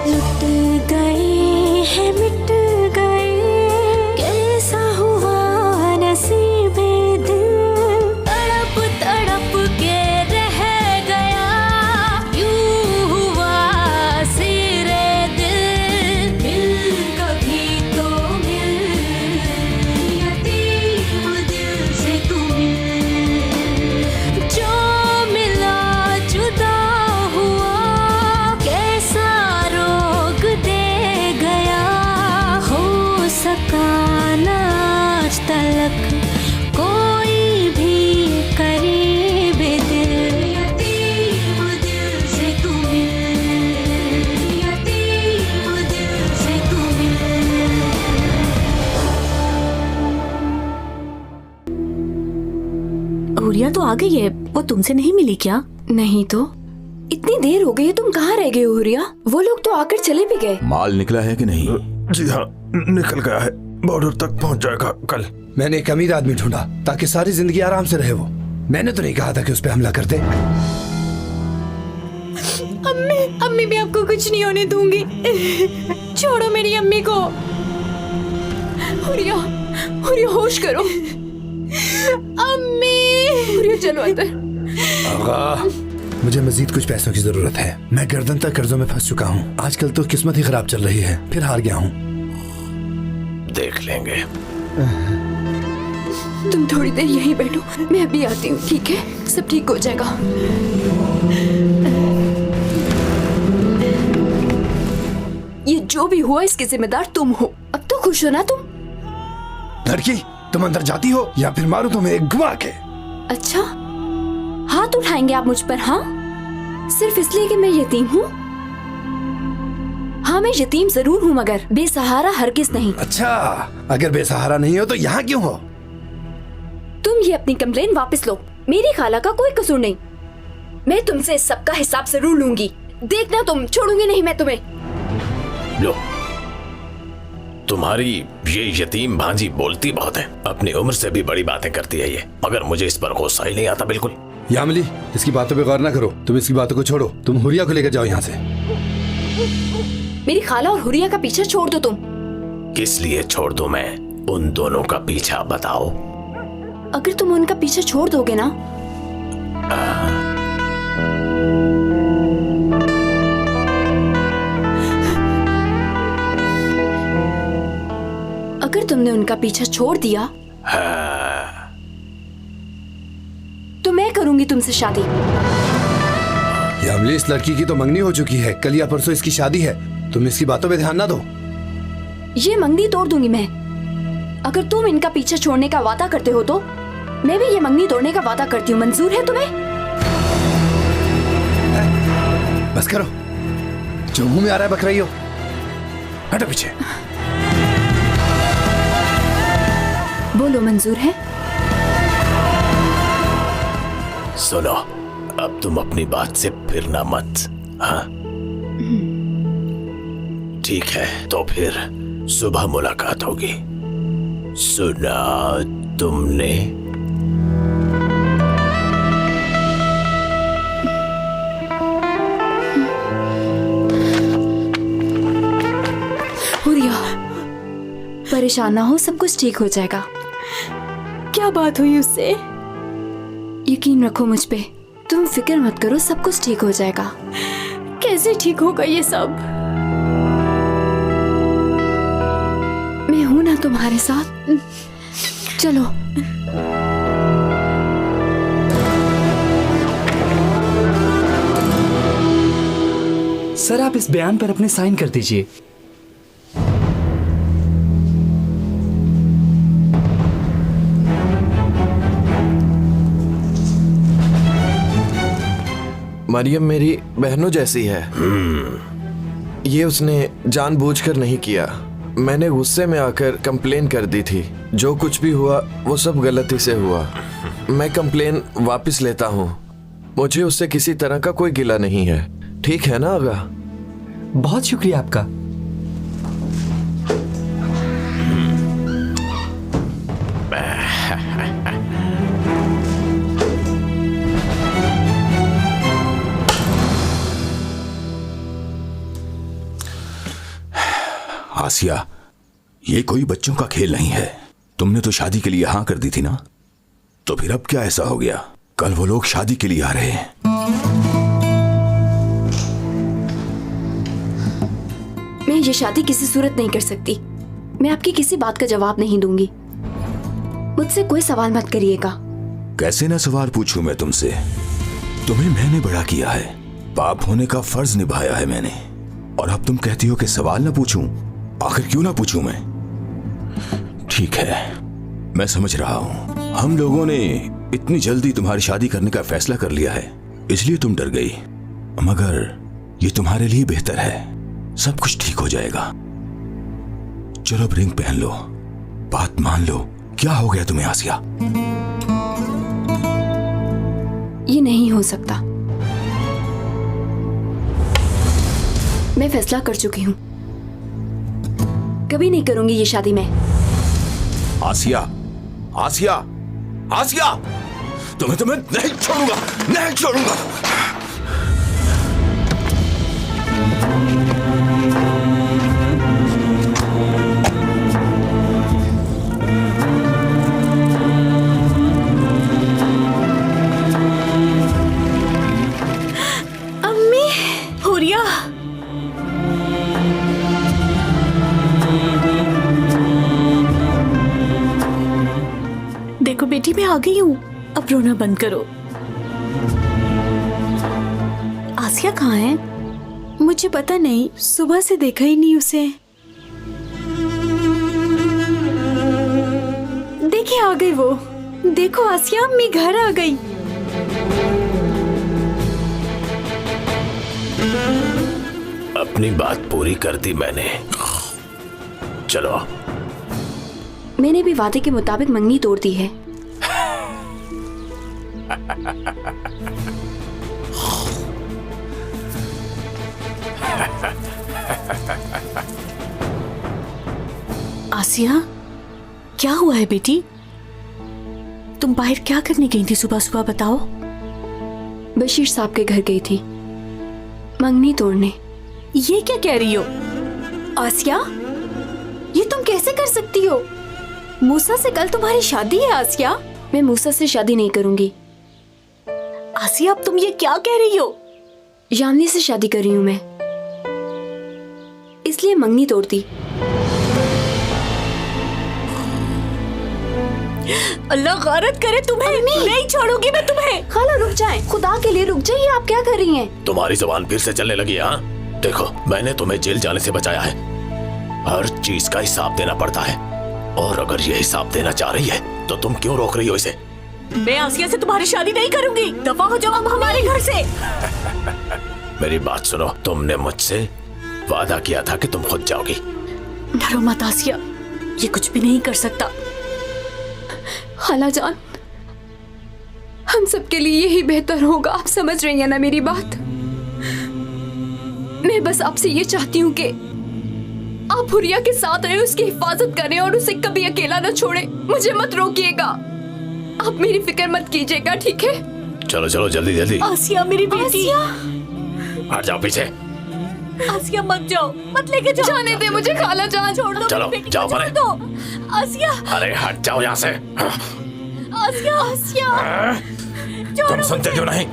लुट गए हैं मिट गए, कैसा हुआ नसीबे दिल, तड़प तड़प के रह गया, यूं हुआ सिरे दिल। मिल कभी तो मिल, यतीम दिल से तू मिल, जो मिला जुदा हुआ, कैसा रोग दे गया, हो सका ना आज तलक कोई भी करीब दिल, यतीम दिल से तू मिल, यतीम दिल से तू मिल। हुरिया तो आ गई है, वो तुमसे नहीं मिली क्या? नहीं तो, इतनी देर हो गई है, तुम कहाँ रह गए हो हुरिया? वो लोग तो आकर चले भी गए। माल निकला है कि नहीं? जी हाँ, निकल गया है, बॉर्डर तक पहुंच जाएगा कल। मैंने एक अमीर आदमी ढूंढा ताकि सारी जिंदगी आराम से रहे वो। मैंने तो नहीं कहा था कि उस पे हमला कर दे। अम्मी भी आपको कुछ नहीं होने दूंगी। छोड़ो मेरी अम्मी को। हुरिया, हुरिया होश करो। अम्मी, हुरिया चलो अंदर। आगा, मुझे मजीद कुछ पैसों की जरूरत है। मैं गर्दन तक कर्जों में फंस चुका हूँ। आजकल तो किस्मत ही खराब चल रही है, फिर हार गया हूँ। देख लेंगे। तुम थोड़ी देर यहीं बैठो, मैं अभी आती हूँ, ठीक है? सब ठीक हो जाएगा। ये जो भी हुआ इसके जिम्मेदार तुम हो। अब तो खुश हो ना तुम? लड़की, तुम अंदर जाती हो या फिर मारूं तुम्हें एक घुमा के? अच्छा, हाथ उठाएंगे आप मुझ पर? हाँ, सिर्फ इसलिए कि मैं यतीम हूँ? हाँ, मैं यतीम जरूर हूँ मगर बेसहारा हरगिज नहीं। अच्छा, अगर बेसहारा नहीं हो तो यहाँ क्यों हो? तुम ये अपनी कंप्लेन वापस लो। मेरी खाला का कोई कसूर नहीं। मैं तुमसे इस सबका हिसाब जरूर लूंगी। देखना तुम, छोड़ूंगी नहीं मैं तुम्हें। लो, तुम्हारी ये यतीम भांजी बोलती बहुत है, अपनी उम्र से भी बड़ी बातें करती है ये, मगर मुझे इस पर गुस्सा ही नहीं आता बिल्कुल। यामिली, इसकी बातों पे गौर ना करो। तुम इसकी बातों को छोड़ो। तुम हुरिया को लेकर जाओ यहाँ से। मेरी खाला और हुरिया का पीछा छोड़ दो तुम। किस लिए छोड़ दूं मैं उन दोनों का पीछा, बताओ? अगर तुम उनका पीछा छोड़ दोगे ना, अगर तुमने उनका पीछा छोड़ दिया तो मैं करूंगी तुमसे शादी। यामिली, इस लड़की की तो मंगनी हो चुकी है। कल या परसों इसकी शादी है। तुम इसकी बातों पे ध्यान ना दो। ये मंगनी तोड़ दूंगी मैं। अगर तुम इनका पीछा छोड़ने का वादा करते हो तो मैं भी ये मंगनी तोड़ने का वादा करती हूँ। मंजूर है तुम्हें? बस करो, जो मुंह में आ रहा है बक रही हो। हटो पीछे। बोलो, मंजूर है? सुनो, अब तुम अपनी बात से फिरना मत। हाँ, ठीक है, तो फिर सुबह मुलाकात होगी। सुना तुमने? हुरिया, परेशान ना हो, सब कुछ ठीक हो जाएगा। क्या बात हुई उससे? यकीन रखो मुझ पे, तुम फिक्र मत करो, सब कुछ ठीक हो जाएगा। कैसे ठीक होगा ये सब? मैं हूं ना तुम्हारे साथ। चलो। सर, आप इस बयान पर अपने साइन कर दीजिए। मरियम मेरी बहनों जैसी है। ये उसने जानबूझकर नहीं किया। मैंने गुस्से में आकर कंप्लेन कर दी थी। जो कुछ भी हुआ वो सब गलती से हुआ। मैं कंप्लेन वापस लेता हूँ। मुझे उससे किसी तरह का कोई गिला नहीं है। ठीक है ना आगा? बहुत शुक्रिया आपका। आसिया, ये कोई बच्चों का खेल नहीं है। तुमने तो शादी के लिए हाँ कर दी थी ना, तो फिर अब क्या ऐसा हो गया? कल वो लोग शादी के लिए आ रहे हैं। मैं ये शादी किसी सूरत नहीं कर सकती। मैं आपकी किसी बात का जवाब नहीं दूंगी। मुझसे कोई सवाल मत करिएगा। कैसे ना सवाल पूछूं मैं तुमसे? तुम्हें मैंने बड़ा किया है, बाप होने का फर्ज निभाया है मैंने, और अब तुम कहती हो कि सवाल ना पूछूं। आखिर क्यों ना पूछूं मैं? ठीक है, मैं समझ रहा हूं। हम लोगों ने इतनी जल्दी तुम्हारी शादी करने का फैसला कर लिया है, इसलिए तुम डर गई। मगर ये तुम्हारे लिए बेहतर है, सब कुछ ठीक हो जाएगा। चलो अब रिंग पहन लो, बात मान लो। क्या हो गया तुम्हें आसिया? ये नहीं हो सकता। मैं फैसला कर चुकी हूं, कभी नहीं करूंगी ये शादी में। आसिया, आसिया, आसिया, तुम्हें नहीं छोड़ूंगा, नहीं छोड़ूंगा। अम्मी, हुरिया, देखो बेटी, मैं आ गई हूँ। अब रोना बंद करो। आसिया कहाँ है? मुझे पता नहीं, सुबह से देखा ही नहीं उसे। देखिए आ गई वो। देखो आसिया, अम्मी घर आ गई। अपनी बात पूरी कर दी मैंने। चलो। मैंने भी वादे के मुताबिक मंगनी तोड़ दी है। आसिया, क्या हुआ है बेटी? तुम बाहर क्या करने गई थी सुबह सुबह, बताओ। बशीर साहब के घर गई थी मंगनी तोड़ने। ये क्या कह रही हो आसिया? ये तुम कैसे कर सकती हो? मूसा से कल तुम्हारी शादी है आसिया। मैं मूसा से शादी नहीं करूंगी। आसिया, अब तुम ये क्या कह रही हो? यामिनी से शादी कर रही हूं मैं, इसलिए मंगनी तोड़ दी। अल्लाह गारत करे तुम्हें। नहीं छोड़ूंगी मैं तुम्हें। खाला रुक जाएं, खुदा के लिए रुक जाइए। आप क्या कर रही हैं? तुम्हारी जुबान फिर से चलने लगी। हाँ, देखो, मैंने तुम्हें जेल जाने से बचाया है। हर चीज का हिसाब देना पड़ता है, और अगर ये हिसाब देना चाह रही है तो तुम क्यों रोक रही हो इसे? मैं आसिया से तुम्हारी शादी नहीं करूंगी। दफा हो जाओ अब हमारे घर से। मेरी बात सुनो, तुमने मुझसे वादा किया था कि तुम खुद जाओगी। डरो मत आसिया, ये कुछ भी नहीं कर सकता। खाला जान, हम सबके लिए यही बेहतर होगा। आप समझ रही हैं ना मेरी बात? मैं बस आपसे ये चाहती हूँ कि आप हुरिया के साथ रहे, उसकी हिफाजत करें और उसे कभी अकेला न छोड़े। मुझे मत रोकिएगा, आप मेरी फिक्र मत कीजिएगा, ठीक है? चलो चलो, जल्दी जल्दी। आसिया मेरी बेटी। हट जाओ पीछे। आसिया मत जाओ, मत लेके जाओ। जाने दे मुझे खाला जान। छोड़ दो चलो, मेरी बेटी जाओ को, छोड़ परे। दो। आसिया, अरे हट जाओ यहाँ से। आसिया, आसिया, तुम सुनते क्यों नहीं?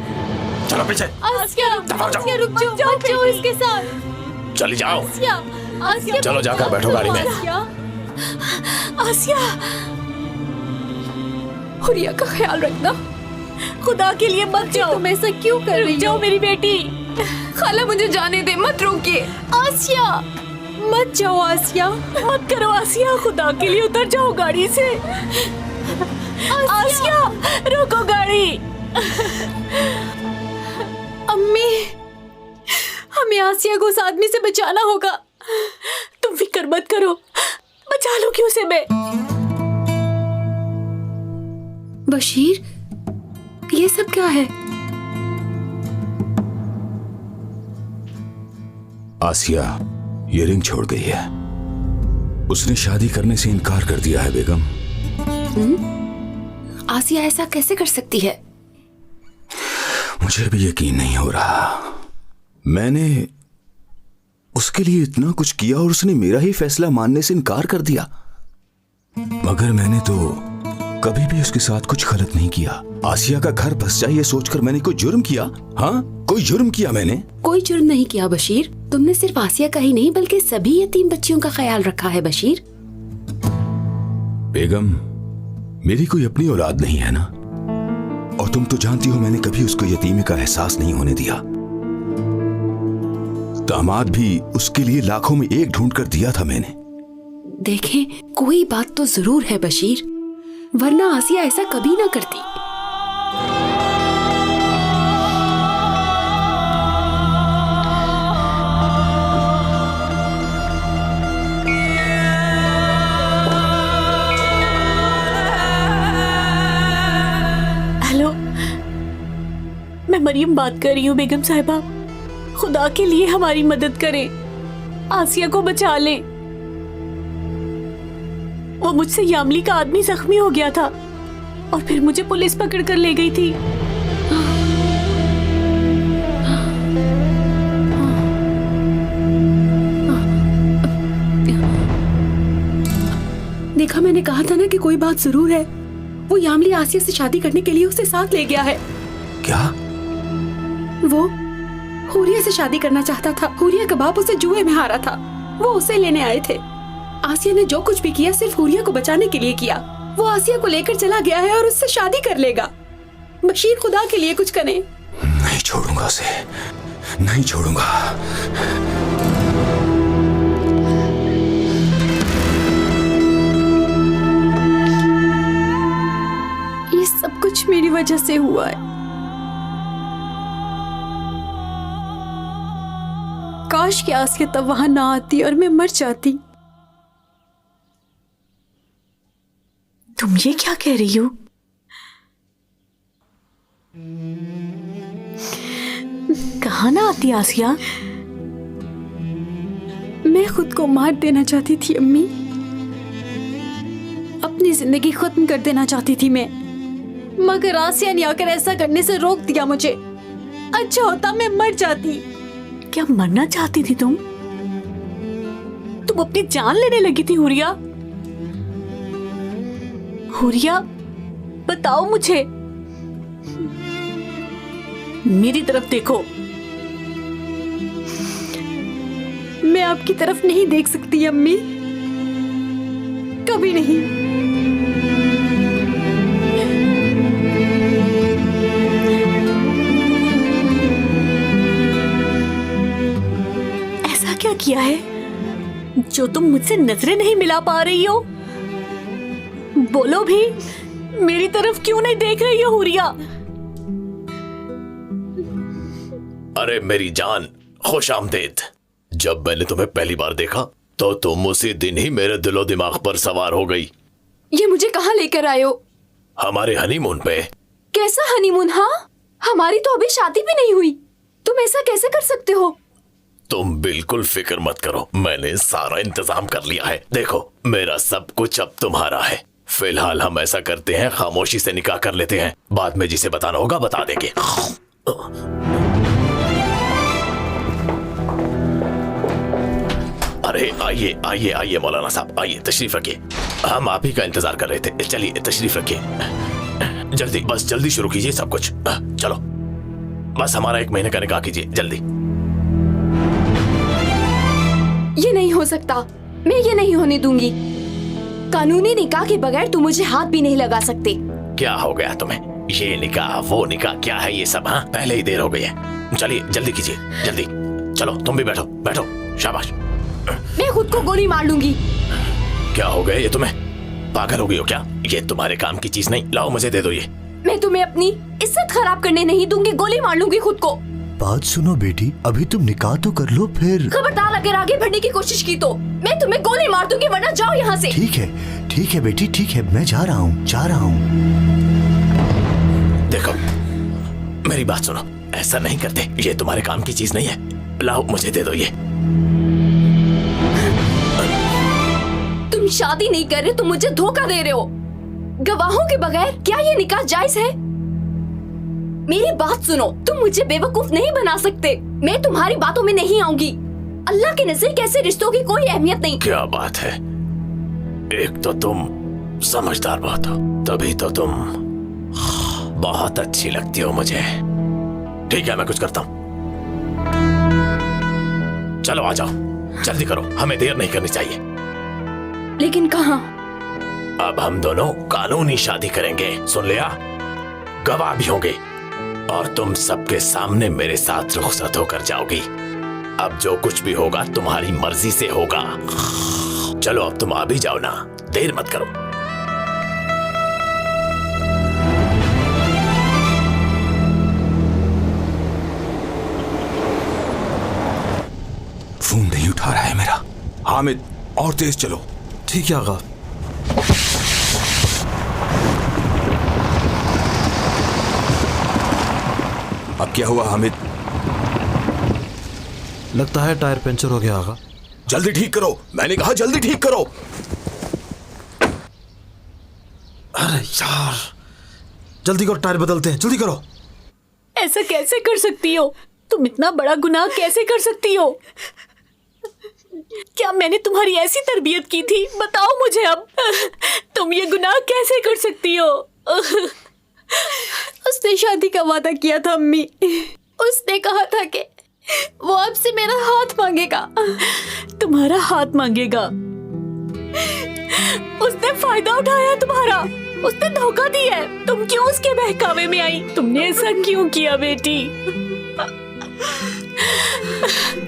चलो पीछे। आसिया, दफा हो जाओ। आसिया रुक जाओ, मत जाओ इसके साथ। चली जाओ। आसिया, आसिया, चलो जाकर बैठो गाड़ी में। आसिया, आसिया, हुरिया का ख्याल रखना। खुदा के लिए मत जाओ। तुम ऐसा क्यों कर रही हो? जाओ मेरी बेटी। खाला मुझे जाने दे, मत रोकिए। आसिया, मत जाओ आसिया, मत करो आसिया, खुदा के लिए उतर जाओ गाड़ी से। आसिया, रोको गाड़ी। अम्मी, हमें आसिया को उस आदमी से बचाना होगा। तुम फिक्र मत करो, बचा लूंगी उसे मैं। बशीर, ये सब क्या है? आसिया ये रिंग छोड़ गई है। उसने शादी करने से इनकार कर दिया है बेगम। आसिया ऐसा कैसे कर सकती है? मुझे भी यकीन नहीं हो रहा। मैंने उसके लिए इतना कुछ किया और उसने मेरा ही फैसला मानने से इनकार कर दिया। मगर मैंने तो कभी भी उसके साथ कुछ गलत नहीं किया। आसिया का घर बस जाए ये सोचकर मैंने कोई जुर्म किया? हाँ, कोई जुर्म किया मैंने? कोई जुर्म नहीं किया बशीर। तुमने सिर्फ आसिया का ही नहीं बल्कि सभी यतीम बच्चियों का ख्याल रखा है बशीर। बेगम, मेरी कोई अपनी औलाद नहीं है ना, और तुम तो जानती हो मैंने कभी उसको यतीमी का एहसास नहीं होने दिया। दामाद भी उसके लिए लाखों में एक ढूंढ कर दिया था मैंने। देखें, कोई बात तो जरूर है बशीर, वरना आसिया ऐसा कभी ना करती। हेलो, मैं मरियम बात कर रही हूँ। बेगम साहिबा, खुदा के लिए हमारी मदद करें, आसिया को बचा लें। वो मुझसे यामली का आदमी जख्मी हो गया था और फिर मुझे पुलिस पकड़ कर ले गई थी। देखा, मैंने कहा था ना कि कोई बात जरूर है। वो यामली आसिया से शादी करने के लिए उसे साथ ले गया है। क्या? वो हुरिया से शादी करना चाहता था। हुरिया का बाप उसे जुए में हारा था। वो उसे लेने आए थे। आसिया ने जो कुछ भी किया सिर्फ हुरिया को बचाने के लिए किया। वो आसिया को लेकर चला गया है और उससे शादी कर लेगा। बशीर, खुदा के लिए कुछ करें। नहीं छोड़ूंगा उसे, नहीं छोड़ूंगा। ये सब कुछ मेरी वजह से हुआ है। काश कि आसिया तब वहां ना आती और मैं मर जाती। तुम ये क्या कह रही हो? कहाँ ना आती आसिया? मैं खुद को मार देना चाहती थी अम्मी, अपनी जिंदगी खत्म कर देना चाहती थी मैं, मगर आसिया ने आकर ऐसा करने से रोक दिया मुझे। अच्छा होता मैं मर जाती। क्या मरना चाहती थी तुम? तुम अपनी जान लेने लगी थी हुरिया? हुरिया, बताओ मुझे। मेरी तरफ देखो। मैं आपकी तरफ नहीं देख सकती अम्मी, कभी नहीं। ऐसा क्या किया है जो तुम मुझसे नजरें नहीं मिला पा रही हो? बोलो भी, मेरी तरफ क्यों नहीं देख रही हो हुरिया? अरे मेरी जान, खुश आमदीद। जब मैंने तुम्हें पहली बार देखा तो तुम उसी दिन ही मेरे दिलो दिमाग पर सवार हो गई। ये मुझे कहाँ लेकर आए हो? हमारे हनीमून पे। कैसा हनीमून? हाँ, हमारी तो अभी शादी भी नहीं हुई। तुम ऐसा कैसे कर सकते हो? तुम बिल्कुल फिक्र मत करो, मैंने सारा इंतजाम कर लिया है। देखो, मेरा सब कुछ अब तुम्हारा है। फिलहाल हम ऐसा करते हैं, खामोशी से निकाह कर लेते हैं। बाद में जिसे बताना होगा बता देंगे। अरे आइए आइए आइए मौलाना साहब, आइए तशरीफ रखिए। हम आप ही का इंतजार कर रहे थे। चलिए तशरीफ रखिए। जल्दी, बस जल्दी शुरू कीजिए सब कुछ। चलो, बस हमारा 1 महीने का निकाह कीजिए जल्दी। ये नहीं हो सकता, मैं ये नहीं होने दूंगी। कानूनी निकाह के बगैर तुम मुझे हाथ भी नहीं लगा सकते। क्या हो गया तुम्हें? ये निकाह वो निकाह क्या है ये सब? हाँ, पहले ही देर हो गई है। चलिए जल्दी कीजिए, जल्दी। चलो तुम भी बैठो, बैठो, शाबाश। मैं खुद को गोली मार लूंगी। क्या हो गया ये तुम्हें? पागल हो गई हो क्या? ये तुम्हारे काम की चीज नहीं। लाओ मुझे दे दो ये। मैं तुम्हें अपनी इज्जत खराब करने नहीं दूंगी, गोली मार लूंगी खुद को। बात सुनो बेटी, अभी तुम निकाह तो कर लो फिर। खबरदार, अगर आगे बढ़ने की कोशिश की तो मैं तुम्हें गोली मार दूंगी, वरना जाओ यहाँ से। ठीक है बेटी, ठीक है, मैं जा रहा हूँ, जा रहा हूँ। देखो, मेरी बात सुनो, ऐसा नहीं करते। ये तुम्हारे काम की चीज नहीं है। लाओ मुझे दे दो ये। तुम शादी नहीं कर रहे, तुम मुझे धोखा दे रहे हो। गवाहों के बगैर क्या ये निकाह जायज है? मेरी बात सुनो, तुम मुझे बेवकूफ नहीं बना सकते। मैं तुम्हारी बातों में नहीं आऊंगी। अल्लाह के नजदीक ऐसे रिश्तों की कोई अहमियत नहीं। क्या बात है, एक तो तुम समझदार बहुत हो, तभी तो तुम बहुत अच्छी लगती हो मुझे। ठीक है, मैं कुछ करता हूं। चलो आ जाओ, जल्दी करो, हमें देर नहीं करनी चाहिए। लेकिन कहाँ? अब हम दोनों कानूनी शादी करेंगे, सुन लिया? गवाह भी होंगे और तुम सबके सामने मेरे साथ रुखसत होकर जाओगी। अब जो कुछ भी होगा तुम्हारी मर्जी से होगा। चलो अब तुम आ भी जाओ ना, देर मत करो। फोन नहीं उठा रहा है मेरा। हामिद, और तेज चलो। ठीक है आगा। अब क्या हुआ हामिद? लगता है टायर पंचर हो गया आगा। जल्दी ठीक करो, मैंने कहा जल्दी ठीक करो। अरे यार, जल्दी करो, टायर बदलते हैं, जल्दी करो। ऐसा कैसे कर सकती हो तुम? इतना बड़ा गुनाह कैसे कर सकती हो? क्या मैंने तुम्हारी ऐसी तरबियत की थी? बताओ मुझे अब, तुम ये गुनाह कैसे कर सकती हो? उसने शादी का वादा किया था अम्मी। उसने कहा था कि वो आपसे मेरा हाथ मांगेगा। तुम्हारा हाथ मांगेगा? उसने फायदा उठाया तुम्हारा, उसने धोखा दिया है। तुम क्यों उसके बहकावे में आई? तुमने ऐसा क्यों किया बेटी?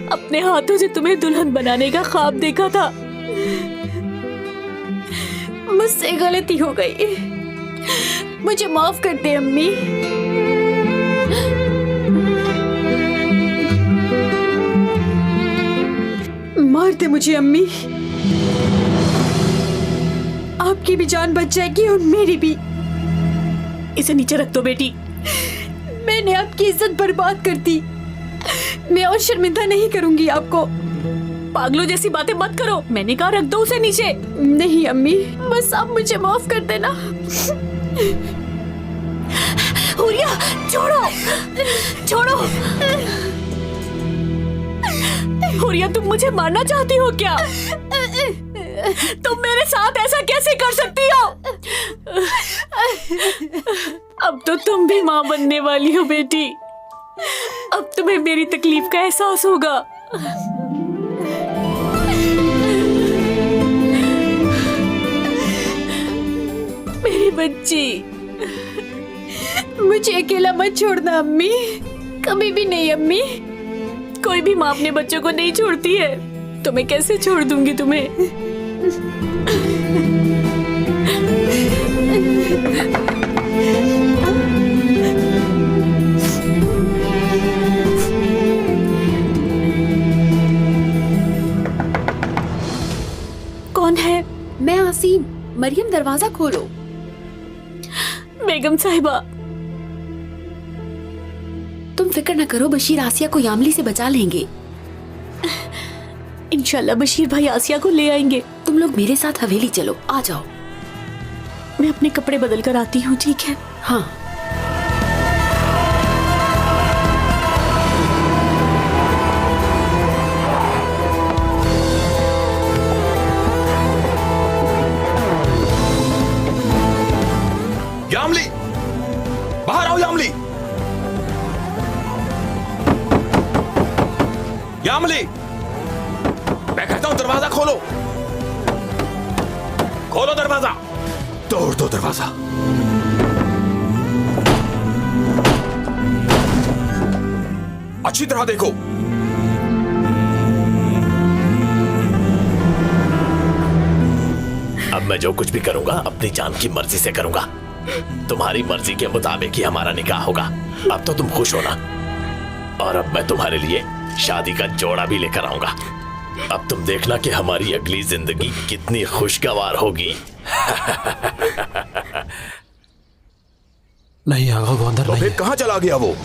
अपने हाथों से तुम्हें दुल्हन बनाने का ख्वाब देखा था। मुझसे गलती हो गई, मुझे माफ कर दे अम्मी। मार दे मुझे अम्मी, आपकी भी जान बच जाएगी और मेरी भी। इसे नीचे रख दो बेटी। मैंने आपकी इज्जत बर्बाद कर दी, मैं और शर्मिंदा नहीं करूंगी आपको। पागलों जैसी बातें मत करो, मैंने कहा रख दो उसे नीचे। नहीं अम्मी, बस आप मुझे माफ कर देना। हुरिया, छोड़ो, छोड़ो। हुरिया, तुम मुझे मारना चाहती हो क्या? तुम मेरे साथ ऐसा कैसे कर सकती हो? अब तो तुम भी माँ बनने वाली हो बेटी। अब तुम्हें मेरी तकलीफ का एहसास होगा। मेरी बच्ची, मुझे अकेला मत छोड़ना अम्मी, कभी भी नहीं अम्मी। कोई भी माँ अपने बच्चों को नहीं छोड़ती है, तो मैं कैसे छोड़ दूंगी तुम्हें? कौन है? मैं आसीम। मरियम, दरवाजा खोलो। बेगम साहिबा, तुम फिक्र न करो, बशीर आसिया को यामली से बचा लेंगे। इंशाल्लाह बशीर भाई आसिया को ले आएंगे। तुम लोग मेरे साथ हवेली चलो, आ जाओ। मैं अपने कपड़े बदल कर आती हूँ, ठीक है? हाँ। यामली, बाहर आओ यामली। यामली, मैं कहता हूं दरवाजा खोलो, खोलो दरवाजा, तोड़ दो दरवाजा। अच्छी तरह देखो। अब मैं जो कुछ भी करूंगा अपनी जान की मर्जी से करूंगा। तुम्हारी मर्जी के मुताबिक ही हमारा निकाह होगा। अब तो तुम खुश हो ना? और अब मैं तुम्हारे लिए शादी का जोड़ा भी लेकर आऊंगा। अब तुम देखना कि हमारी अगली जिंदगी कितनी खुशगवार होगी। नहीं आगा, वो अंदर तो नहीं फिर है। कहां चला गया वो?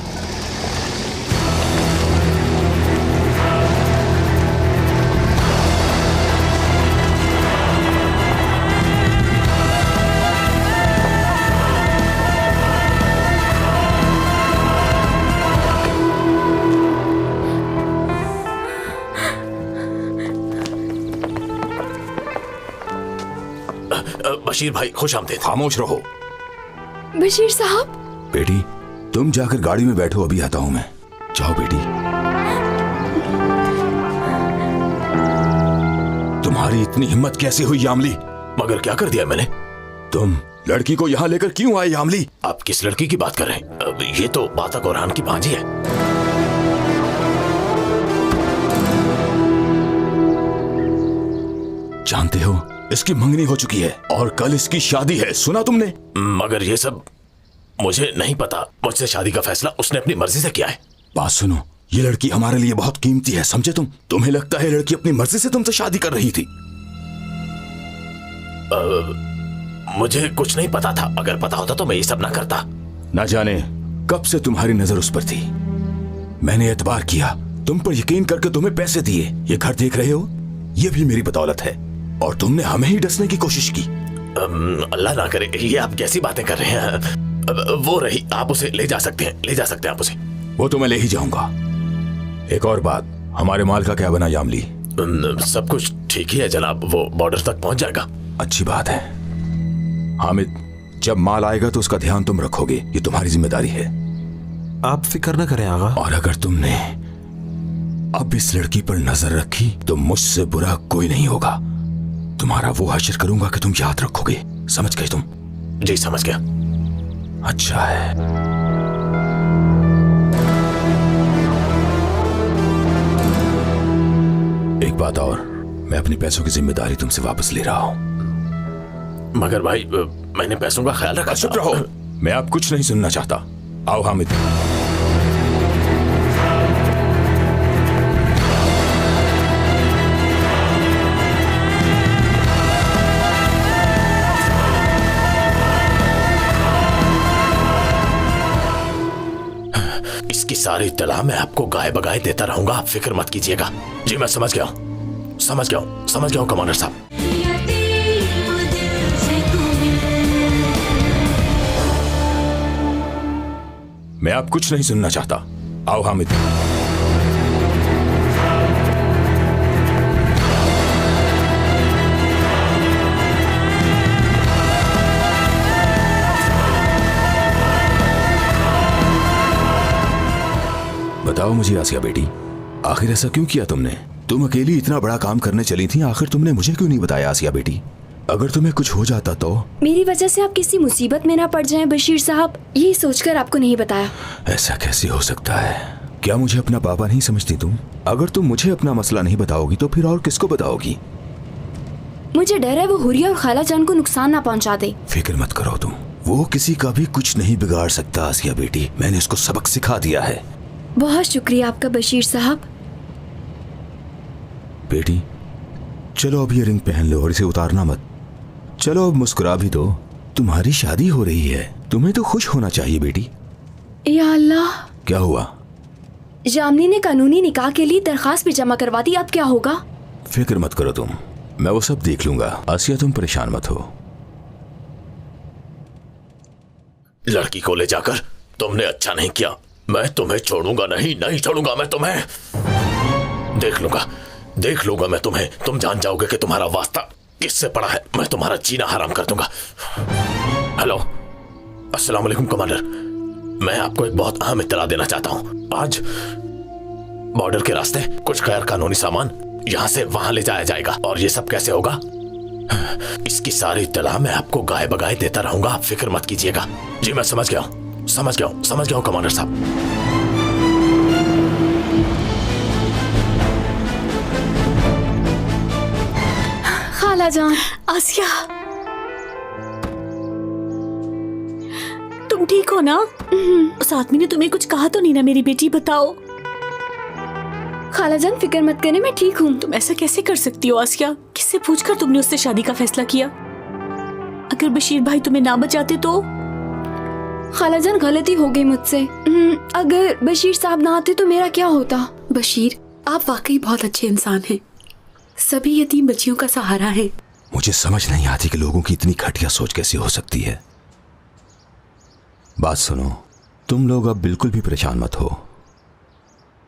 बशीर भाई खुश आमदीद। खामोश रहो। बशीर साहब। बेटी तुम जाकर गाड़ी में बैठो, अभी आता हूं मैं। जाओ बेटी। तुम्हारी इतनी हिम्मत कैसे हुई यामली? मगर क्या कर दिया मैंने? तुम लड़की को यहाँ लेकर क्यों आए यामली? आप किस लड़की की बात कर रहे हैं? अब ये तो पातक और की भांजी है। जानते हो इसकी मंगनी हो चुकी है और कल इसकी शादी है, सुना तुमने? मगर ये सब मुझे नहीं पता। मुझसे शादी का फैसला उसने अपनी मर्जी से किया है। बात सुनो, ये लड़की हमारे लिए बहुत कीमती है, समझे तुम? तुम्हें लगता है लड़की अपनी मर्जी से तुमसे शादी कर रही थी? मुझे कुछ नहीं पता था। अगर पता होता तो मैं ये सब ना करता। ना जाने कब से तुम्हारी नजर उस पर थी। मैंने एतबार किया, तुम पर यकीन करके तुम्हें पैसे दिए। ये घर देख रहे हो, ये भी मेरी बदौलत है, और तुमने हमें ही डसने की कोशिश की। अल्लाह ना करे, ये आप कैसी बातें कर रहे हैं? वो रही, आप उसे ले जा सकते हैं, ले जा सकते हैं आप उसे। वो तो मैं ले ही जाऊंगा। एक और बात, हमारे माल का क्या बना यामली? सब कुछ ठीक ही है जनाब, वो बॉर्डर तक पहुंच जाएगा। अच्छी बात है। हामिद, जब माल आएगा तो उसका ध्यान तुम रखोगे, ये तुम्हारी जिम्मेदारी है। आप फिक्र न करें आगा। और अगर तुमने अब इस लड़की पर नजर रखी तो मुझसे बुरा कोई नहीं होगा। तुम्हारा वो हश्र करूंगा कि तुम याद रखोगे, समझ गए तुम? जी समझ गया। अच्छा है। एक बात और, मैं अपनी पैसों की जिम्मेदारी तुमसे वापस ले रहा हूं। मगर भाई मैंने पैसों का ख्याल रखा। चुप रहो, मैं अब कुछ नहीं सुनना चाहता। आओ हामिद। इसकी सारी इत्तला मैं आपको गाय बगाए देता रहूंगा, आप फिक्र मत कीजिएगा। जी मैं समझ गया हूँ, समझ गया हूँ, समझ गया हूँ कमांडर साहब। मैं अब कुछ नहीं सुनना चाहता। आओ हामिद। बताओ मुझे आसिया बेटी, आखिर ऐसा क्यों किया तुमने? तुम अकेली इतना बड़ा काम करने चली थी, आखिर तुमने मुझे क्यों नहीं बताया आसिया बेटी? अगर तुम्हें कुछ हो जाता तो? मेरी वजह से आप किसी मुसीबत में ना पड़ जाएं बशीर साहब, यही सोचकर आपको नहीं बताया। ऐसा कैसे हो सकता है? क्या मुझे अपना पापा नहीं समझती तुम? अगर तुम मुझे अपना मसला नहीं बताओगी तो फिर और किसको बताओगी? मुझे डर है वो हुरिया और खाला जान को नुकसान ना पहुंचा दे। फिक्र मत करो तुम, वो किसी का भी कुछ नहीं बिगाड़ सकता आसिया बेटी। मैंने उसको सबक सिखा दिया है। बहुत शुक्रिया आपका बशीर साहब। बेटी चलो अब ये रिंग पहन लो और इसे उतारना मत। चलो अब मुस्कुरा भी दो, तुम्हारी शादी हो रही है, तुम्हें तो खुश होना चाहिए बेटी। या अल्लाह, क्या हुआ? जामनी ने कानूनी निकाह के लिए दरखास्त भी जमा करवा दी, अब क्या होगा? फिक्र मत करो तुम, मैं वो सब देख लूंगा। आसिया तुम परेशान मत हो। लड़की को ले जाकर तुमने अच्छा नहीं किया। मैं तुम्हें छोड़ूंगा नहीं, नहीं छोड़ूंगा मैं तुम्हें। देख लूंगा मैं तुम्हें। तुम जान जाओगे कि तुम्हारा वास्ता किससे पड़ा है। मैं तुम्हारा जीना हराम कर दूंगा। हेलो, अस्सलाम वालेकुम कमांडर। मैं आपको एक बहुत अहम इत्तला देना चाहता हूँ। आज बॉर्डर के रास्ते कुछ गैर कानूनी सामान यहाँ से वहां ले जाया जाएगा, और ये सब कैसे होगा इसकी सारी इत्तला मैं आपको गाय बगाए देता रहूंगा, आप फिक्र मत कीजिएगा। जी मैं समझ गया हूँ कमांडर साहब। खाला जान। आसिया, तुम ठीक हो ना? उस आदमी ने तुम्हें कुछ कहा तो नहीं ना मेरी बेटी? बताओ। खाला जान फिक्र मत करने, मैं ठीक हूँ। तुम ऐसा कैसे कर सकती हो आसिया? किससे पूछकर तुमने उससे शादी का फैसला किया? अगर बशीर भाई तुम्हें ना बचाते तो? खाला जान गलती हो गई मुझसे। अगर बशीर साहब ना आते तो मेरा क्या होता? बशीर, आप वाकई बहुत अच्छे इंसान हैं, सभी यतीम बच्चियों का सहारा है। मुझे समझ नहीं आती कि लोगों की इतनी घटिया सोच कैसे हो सकती है। बात सुनो, तुम लोग अब बिल्कुल भी परेशान मत हो।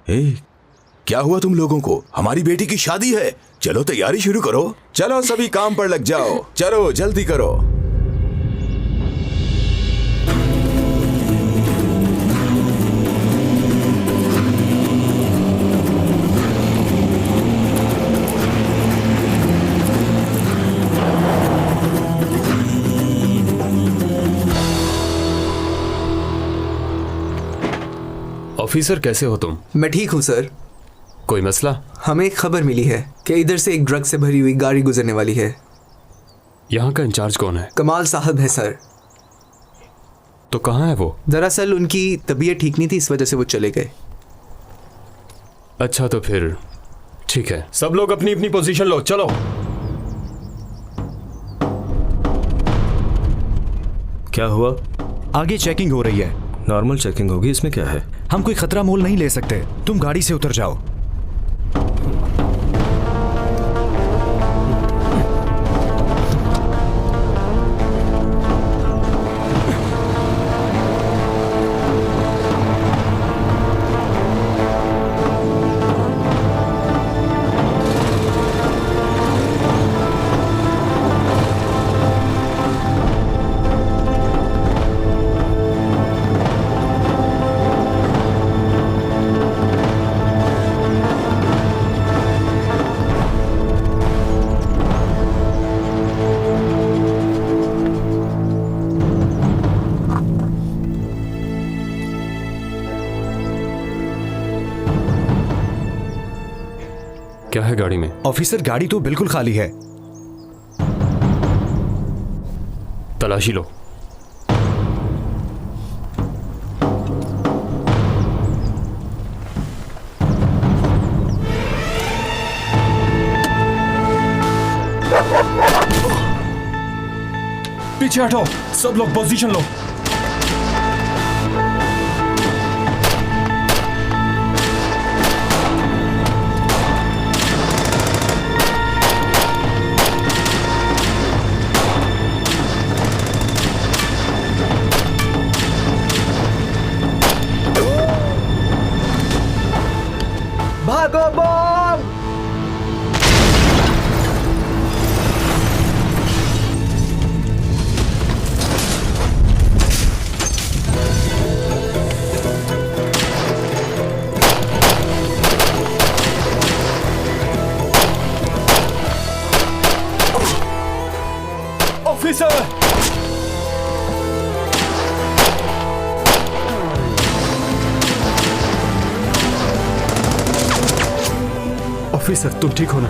क्या हुआ तुम लोगों को? हमारी बेटी की शादी है, चलो तैयारी शुरू करो। चलो सभी काम पर लग जाओ, चलो जल्दी करो। ऑफिसर कैसे हो तुम? मैं ठीक हूँ सर। कोई मसला? हमें एक खबर मिली है कि इधर से एक ड्रग से भरी हुई गाड़ी गुजरने वाली है। यहाँ का इंचार्ज कौन है? कमाल साहब है सर। तो कहाँ है वो? दरअसल उनकी तबीयत ठीक नहीं थी, इस वजह से वो चले गए। अच्छा तो फिर ठीक है, सब लोग अपनी अपनी पोजीशन लो, चलो। क्या हुआ? आगे चेकिंग हो रही है। नॉर्मल चेकिंग होगी, इसमें क्या है? हम कोई खतरा मोल नहीं ले सकते, तुम गाड़ी से उतर जाओ। क्या है गाड़ी में? ऑफिसर गाड़ी तो बिल्कुल खाली है। तलाशी लो। पीछे हटो, सब लोग पोजीशन लो। भागो बॉम! ऑफिसर! ऑफिसर तुम ठीक हो ना?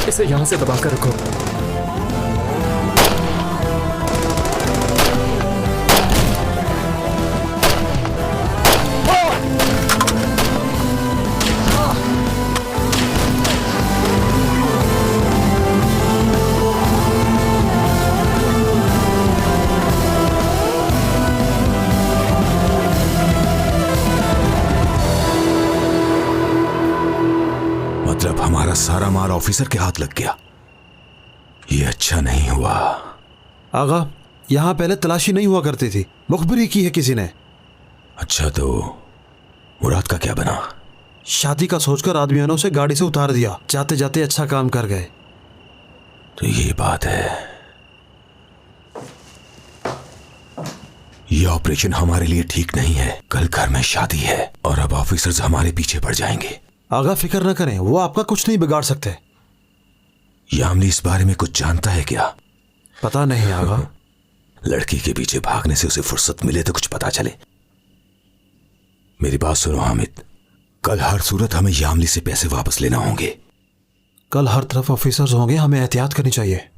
इसे यहां से दबाकर रखो। मतलब हमारा सारा माल ऑफिसर के हाथ लग गया। ये अच्छा नहीं हुआ। आगा, यहाँ पहले तलाशी नहीं हुआ करती थी, मुखबिरी की है किसी ने। अच्छा तो मुराद का क्या बना? शादी का सोचकर आदमियों ने उसे गाड़ी से उतार दिया। जाते जाते अच्छा काम कर गए। तो ये बात है। ये ऑपरेशन हमारे लिए ठीक नहीं है। कल घर में शादी है और अब ऑफिसर्स हमारे पीछे पड़ जाएंगे। आगा फिक्र न करें, वो आपका कुछ नहीं बिगाड़ सकते। यामिनी इस बारे में कुछ जानता है क्या? पता नहीं आगा। लड़की के पीछे भागने से उसे फुर्सत मिले तो कुछ पता चले। मेरी बात सुनो हामिद, कल हर सूरत हमें यामिनी से पैसे वापस लेना होंगे। कल हर तरफ ऑफिसर्स होंगे, हमें एहतियात करनी चाहिए।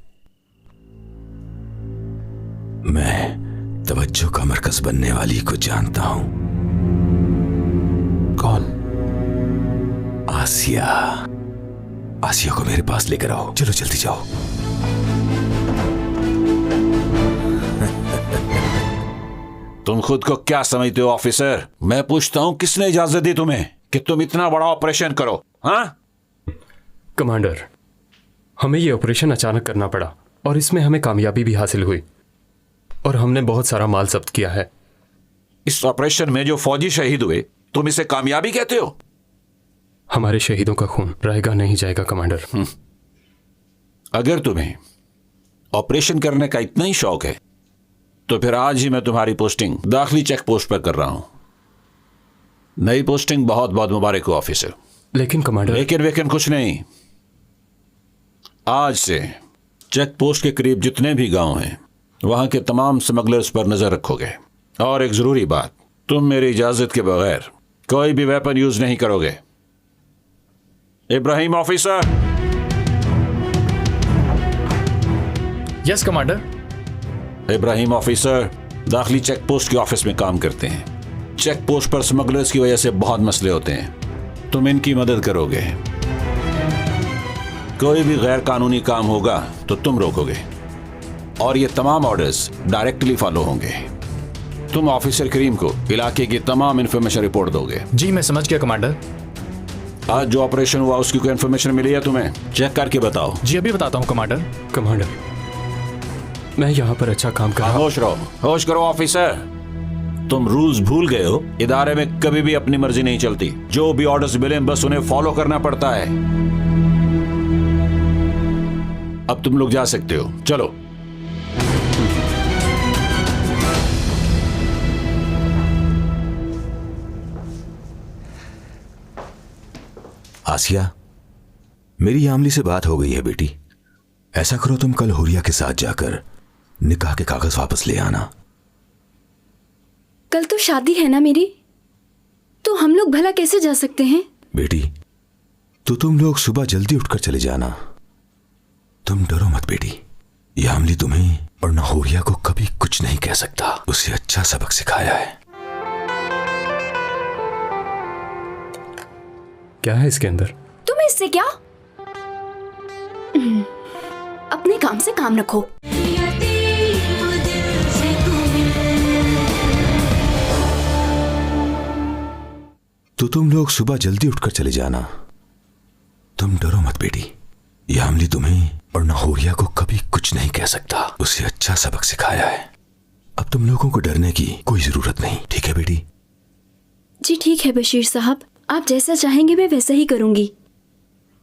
मैं तवज्जो का मरकज बनने वाली को जानता हूं। कौन? आसिया। आसिया को मेरे पास लेकर आओ। चलो जल्दी जाओ। तुम खुद को क्या समझते हो ऑफिसर? मैं पूछता हूं किसने इजाजत दी तुम्हें कि तुम इतना बड़ा ऑपरेशन करो? हाँ कमांडर, हमें ये ऑपरेशन अचानक करना पड़ा और इसमें हमें कामयाबी भी हासिल हुई और हमने बहुत सारा माल जब्त किया है। इस ऑपरेशन में जो फौजी शहीद हुए, तुम इसे कामयाबी कहते हो? हमारे शहीदों का खून रहेगा नहीं जाएगा कमांडर। अगर तुम्हें ऑपरेशन करने का इतना ही शौक है तो फिर आज ही मैं तुम्हारी पोस्टिंग दाखिली चेक पोस्ट पर कर रहा हूं। नई पोस्टिंग बहुत बहुत मुबारक हो ऑफिसर। लेकिन कमांडर। लेकिन कुछ नहीं। आज से चेक पोस्ट के करीब जितने भी गांव हैं वहां के तमाम स्मगलर्स पर नजर रखोगे। और एक जरूरी बात, तुम मेरी इजाजत के बगैर कोई भी वेपन यूज नहीं करोगे। Ibrahim officer. Yes commander. Ibrahim officer दाखिली चेक पोस्ट के ऑफिस में काम करते हैं। चेक पोस्ट पर स्मगलर्स की वजह से बहुत मसले होते हैं, तुम इनकी मदद करोगे। कोई भी गैर कानूनी काम होगा तो तुम रोकोगे और ये तमाम ऑर्डर्स डायरेक्टली फॉलो होंगे। तुम ऑफिसर करीम को इलाके की तमाम इंफॉर्मेशन रिपोर्ट दोगे। जी मैं समझ गया कमांडर। आज जो ऑपरेशन हुआ उसकी कोई इंफॉर्मेशन मिली है तुम्हें? चेक करके बताओ। जी अभी बताता हूँ कमांडर। कमांडर, मैं यहाँ पर अच्छा काम कर रहा हूँ। होश रहो, होश करो ऑफिसर। तुम रूल्स भूल गए हो। इदारे में कभी भी अपनी मर्जी नहीं चलती। जो भी ऑर्डर्स मिले बस उन्हें फॉलो करना पड़ता है। अब तुम लोग जा सकते हो, चलो। आसिया, मेरी यामली से बात हो गई है बेटी। ऐसा करो, तुम कल हुरिया के साथ जाकर निकाह के कागज वापस ले आना। कल तो शादी है ना मेरी, तो हम लोग भला कैसे जा सकते हैं? बेटी, तो तुम लोग सुबह जल्दी उठकर चले जाना। तुम डरो मत बेटी। यामली तुम्हें और न हुरिया को कभी कुछ नहीं कह सकता। उसे अच्छा सबक सिखाया है। क्या है इसके अंदर? तुम्हें इससे क्या? अपने काम से काम रखो। तो तुम लोग सुबह जल्दी उठकर चले जाना। तुम डरो मत बेटी। यामली तुम्हें और न हुरिया को कभी कुछ नहीं कह सकता। उसे अच्छा सबक सिखाया है। अब तुम लोगों को डरने की कोई जरूरत नहीं, ठीक है बेटी? जी ठीक है बशीर साहब, आप जैसा चाहेंगे मैं वैसा ही करूंगी।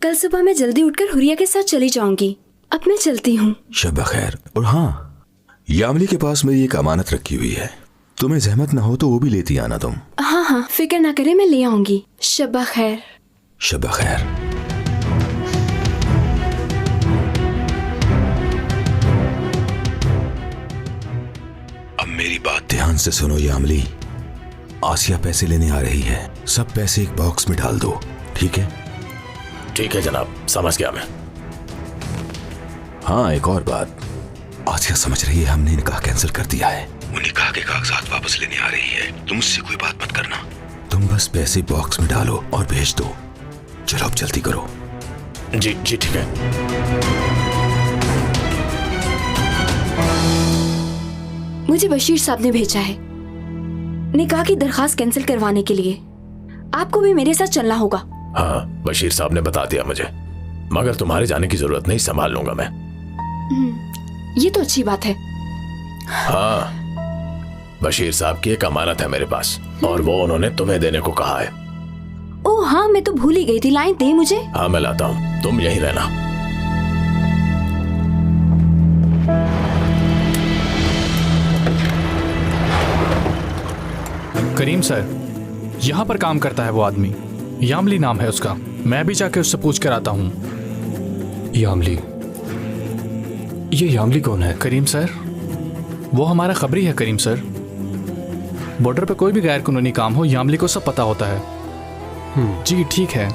कल सुबह मैं जल्दी उठकर हुरिया के साथ चली जाऊंगी। अब मैं चलती हूँ। शब खैर। और हाँ, यामली के पास मेरी एक अमानत रखी हुई है, तुम्हें जहमत ना हो तो वो भी लेती आना तुम। हाँ हाँ फिक्र ना करे, मैं ले आऊंगी। शब खैर। शब खैर। अब मेरी बात ध्यान से सुनो यामली। आसिया पैसे लेने आ रही है, सब पैसे एक बॉक्स में डाल दो, ठीक है? ठीक है जनाब, समझ गया मैं। हाँ, एक और बात, आसिया समझ रही है हमने निकाह कैंसिल कर दिया है। वो निकाह के कागजात वापस लेने आ रही है। तुम उससे कोई बात मत करना। तुम बस पैसे बॉक्स में डालो और भेज दो। चलो अब जल्दी करो। जी जी ठीक है। मुझे बशीर साहब ने भेजा है निकाह की दरखास्त कैंसिल करवाने के लिए। आपको भी मेरे साथ चलना होगा। हाँ, बशीर साहब ने बता दिया मुझे, मगर तुम्हारे जाने की जरूरत नहीं, संभाल लूंगा मैं। ये तो अच्छी बात है। हाँ, बशीर साहब की एक अमानत है मेरे पास और वो उन्होंने तुम्हें देने को कहा है। ओह हाँ, मैं तो भूल ही गई थी। लाइन दे मुझे। हाँ मैं लाता हूँ, तुम यहीं रहना। करीम सर, यहाँ पर काम करता है वो आदमी, यामली नाम है उसका। मैं भी जाके उससे पूछ कर आता हूँ। यामली? ये यामली कौन है? करीम सर, वो हमारा खबरी है करीम सर। बॉर्डर पे कोई भी गैर कानूनी काम हो, यामली को सब पता होता है। जी ठीक है।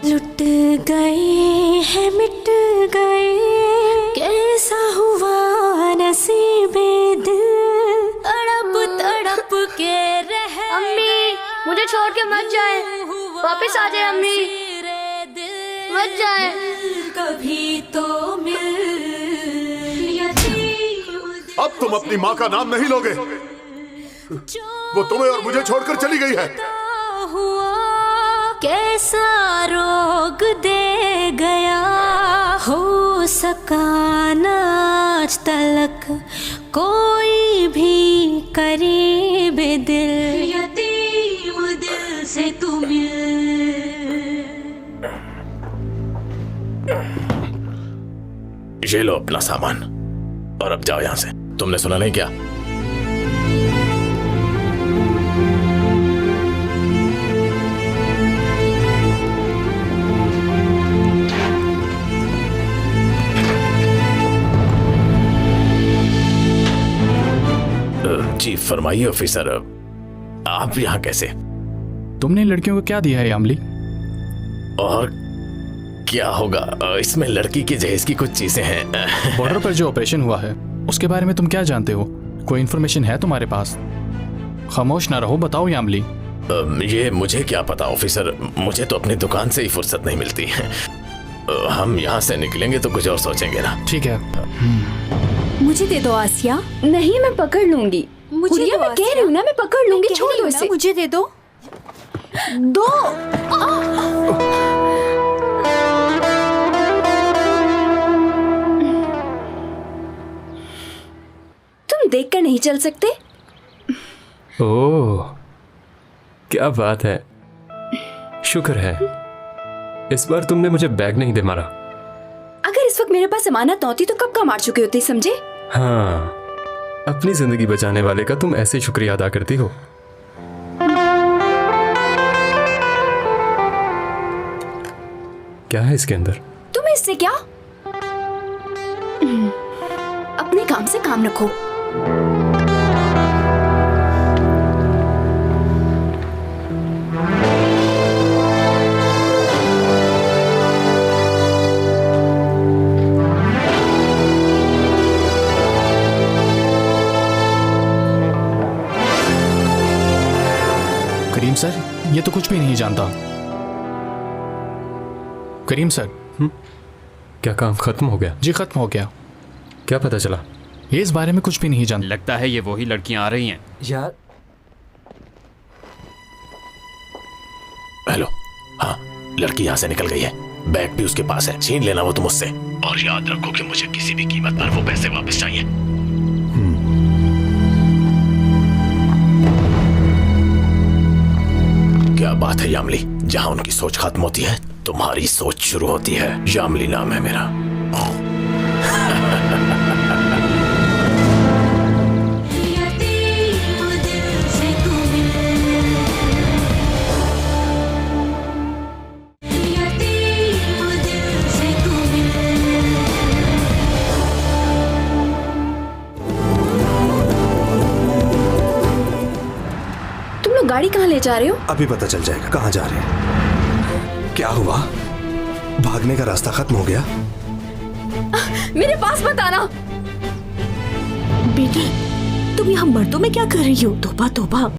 लुट गए हैं, मिट गए, कैसा हुआ नसीबे दिल, तड़प तड़प के रह। अम्मी मुझे छोड़ के मत जाए, वापस आ जाए अम्मी, मत जाए। कभी तो मिल। अब तुम अपनी माँ का नाम नहीं लोगे। वो तुम्हें और मुझे छोड़कर चली गई है। कैसा रोग दे गया, हो सका ना आज तलक कोई भी करीब दिल। यतीम दिल से तू मिल। ये लो अपना सामान और अब जाओ यहां से। तुमने सुना नहीं क्या? जी फरमाइए ऑफिसर, आप यहाँ कैसे? तुमने इन लड़कियों को क्या दिया है यामली? और क्या होगा, इसमें लड़की के जहेज की कुछ चीजें हैं। बॉर्डर पर जो ऑपरेशन हुआ है उसके बारे में तुम क्या जानते हो? कोई इन्फॉर्मेशन है तुम्हारे पास? खामोश ना रहो, बताओ यामली। ये मुझे क्या पता ऑफिसर, मुझे तो अपनी दुकान से ही फुर्सत नहीं मिलती है। हम यहाँ से निकलेंगे तो कुछ और सोचेंगे ना। ठीक है। मुझे दे दो आसिया। नहीं, मैं पकड़ लूंगी। हुरिया, मैं कह रही हूँ ना, मैं पकड़ लूंगी। छोड़ दो इसे। मुझे दे दो। दो। तुम देखकर नहीं चल सकते? ओह, क्या बात है, शुक्र है इस बार तुमने मुझे बैग नहीं दे मारा। अगर इस वक्त मेरे पास अमानत होती तो कब का मार चुके होते, समझे? हाँ, अपनी जिंदगी बचाने वाले का तुम ऐसे शुक्रिया अदा करती हो। क्या है इसके अंदर? तुम्हें इससे क्या? अपने काम से काम रखो। करीम सर, ये तो कुछ भी नहीं जानता। करीम सर। क्या काम खत्म हो गया? जी खत्म हो गया। क्या पता चला? ये इस बारे में कुछ भी नहीं जानता। लगता है ये वही लड़कियां आ रही हैं। यार हेलो, हाँ लड़की यहाँ से निकल गई है, बैग भी उसके पास है, छीन लेना वो तुम उससे। और याद रखो कि मुझे किसी भी कीमत पर वो पैसे वापस चाहिए। क्या बात है यामली, जहां उनकी सोच खत्म होती है तुम्हारी सोच शुरू होती है। यामली नाम है मेरा। तुम लोग गाड़ी कहाँ ले जा रहे हो? अभी पता चल जाएगा कहाँ जा रहे हैं। क्या हुआ? भागने का रास्ता खत्म हो गया? मेरे पास मत आना। बेटी, तुम यहाँ मर्दों में क्या कर रही हो? तौबा तौबा।